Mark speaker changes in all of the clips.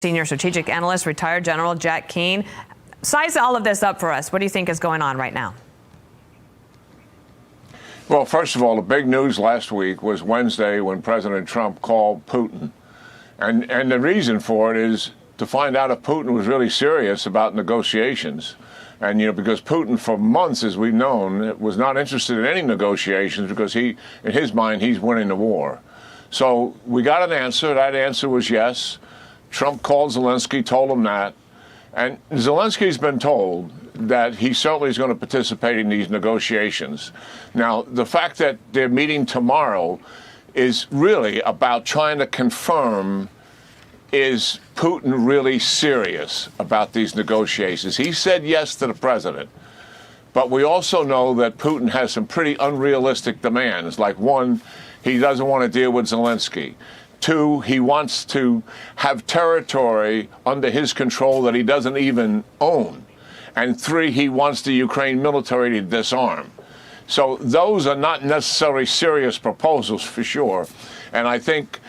Speaker 1: Senior strategic analyst, retired General Jack Keane. Size all of this up for us. What do you think is going on right now?
Speaker 2: Well, first of all, the big news last week was Wednesday when President Trump called Putin. And the reason for it is to find out if Putin was really serious about negotiations. And, because Putin for months, as we've known, was not interested in any negotiations because in his mind, he's winning the war. So we got an answer. That answer was yes. Trump called Zelenskyy, told him that. And Zelensky's been told that he certainly is going to participate in these negotiations. Now, the fact that they're meeting tomorrow is really about trying to confirm, is Putin really serious about these negotiations? He said yes to the president. But we also know that Putin has some pretty unrealistic demands. Like, one, he doesn't want to deal with Zelenskyy. Two, he wants to have territory under his control that he doesn't even own. And three, he wants the Ukraine military to disarm. So those are not necessarily serious proposals for sure. And I think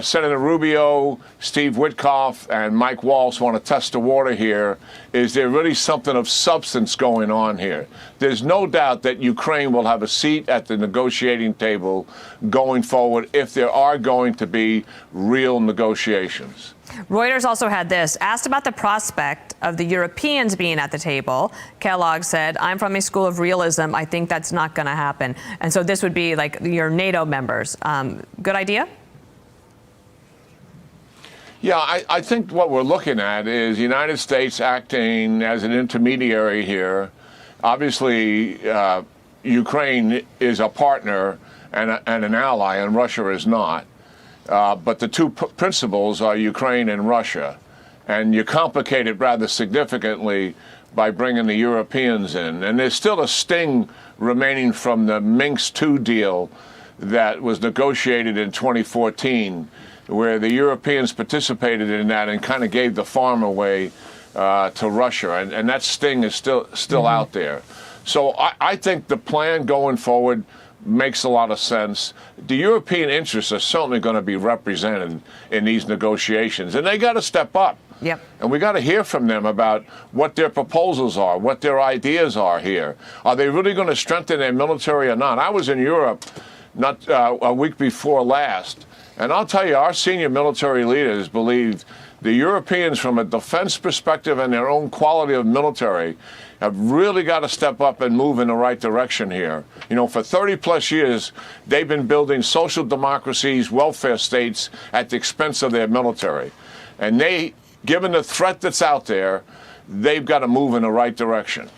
Speaker 2: Senator Rubio, Steve Witkoff, and Mike Waltz want to test the water here. Is there really something of substance going on here? There's no doubt that Ukraine will have a seat at the negotiating table going forward if there are going to be real negotiations.
Speaker 1: Reuters also had this. Asked about the prospect of the Europeans being at the table, Kellogg said, "I'm from a school of realism. I think that's not going to happen." And so this would be like your NATO members. Good idea?
Speaker 2: Yeah, I think what we're looking at is the United States acting as an intermediary here. Obviously, Ukraine is a partner and an ally, and Russia is not. But the two principals are Ukraine and Russia. And you complicate it rather significantly by bringing the Europeans in. And there's still a sting remaining from the Minsk II deal that was negotiated in 2014, where the Europeans participated in that and kind of gave the farm away to Russia. And that sting is still out there. So I think the plan going forward makes a lot of sense. The European interests are certainly going to be represented in these negotiations, and they got to step up.
Speaker 1: Yep. And
Speaker 2: we got to hear from them about what their proposals are, what their ideas are here. Are they really going to strengthen their military or not? I was in Europe not a week before last, and I'll tell you, our senior military leaders believe the Europeans, from a defense perspective and their own quality of military, have really got to step up and move in the right direction here. For 30 plus years, they've been building social democracies, welfare states at the expense of their military. And given the threat that's out there, they've got to move in the right direction.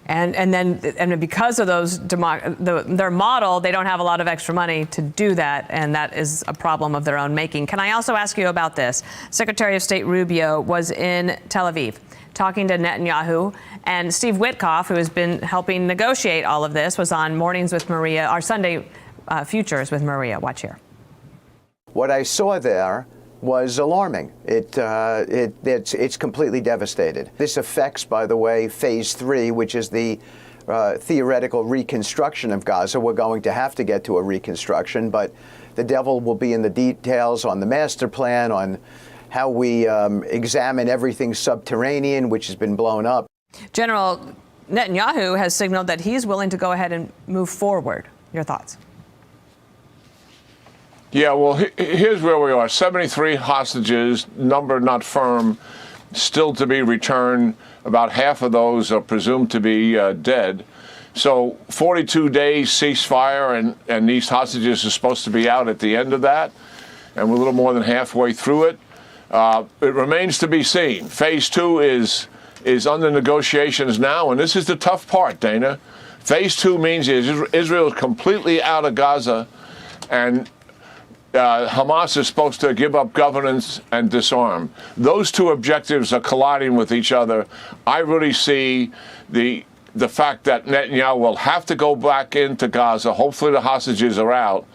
Speaker 2: And because of their model, they don't have a lot of extra money to do that, and that is a problem of their own making. Can I also ask you about this? Secretary of State Rubio was in Tel Aviv talking to Netanyahu, and Steve Witkoff, who has been helping negotiate all of this, was on Mornings with Maria, our Sunday Futures with Maria. Watch here.
Speaker 3: What I saw there was alarming. It's completely devastated. This affects, by the way, Phase 3, which is the theoretical reconstruction of Gaza. We're going to have to get to a reconstruction, but the devil will be in the details on the master plan, on how we examine everything subterranean, which has been blown up.
Speaker 1: General Netanyahu has signaled that he's willing to go ahead and move forward. Your thoughts?
Speaker 2: Yeah, well, here's where we are. 73 hostages, number not firm, still to be returned. About half of those are presumed to be dead. So 42 days ceasefire, and these hostages are supposed to be out at the end of that. And we're a little more than halfway through it. It remains to be seen. Phase 2 is under negotiations now, and this is the tough part, Dana. Phase 2 means Israel is completely out of Gaza, and Hamas is supposed to give up governance and disarm. Those two objectives are colliding with each other. I really see the fact that Netanyahu will have to go back into Gaza, hopefully the hostages are out,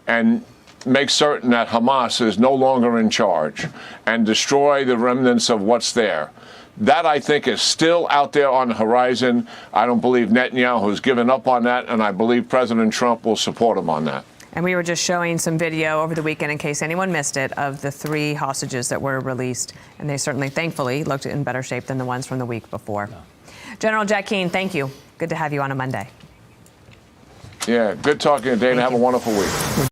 Speaker 2: and make certain that Hamas is no longer in charge and destroy the remnants of what's there. That, I think, is still out there on the horizon. I don't believe Netanyahu has given up on that, and I believe President Trump will support him on that.
Speaker 1: And we were just showing some video over the weekend, in case anyone missed it, of the 3 hostages that were released. And they certainly, thankfully, looked in better shape than the ones from the week before. General Jack Keane, thank you. Good to have you on a Monday.
Speaker 2: Yeah, good talking to you, Dana. Have a wonderful week.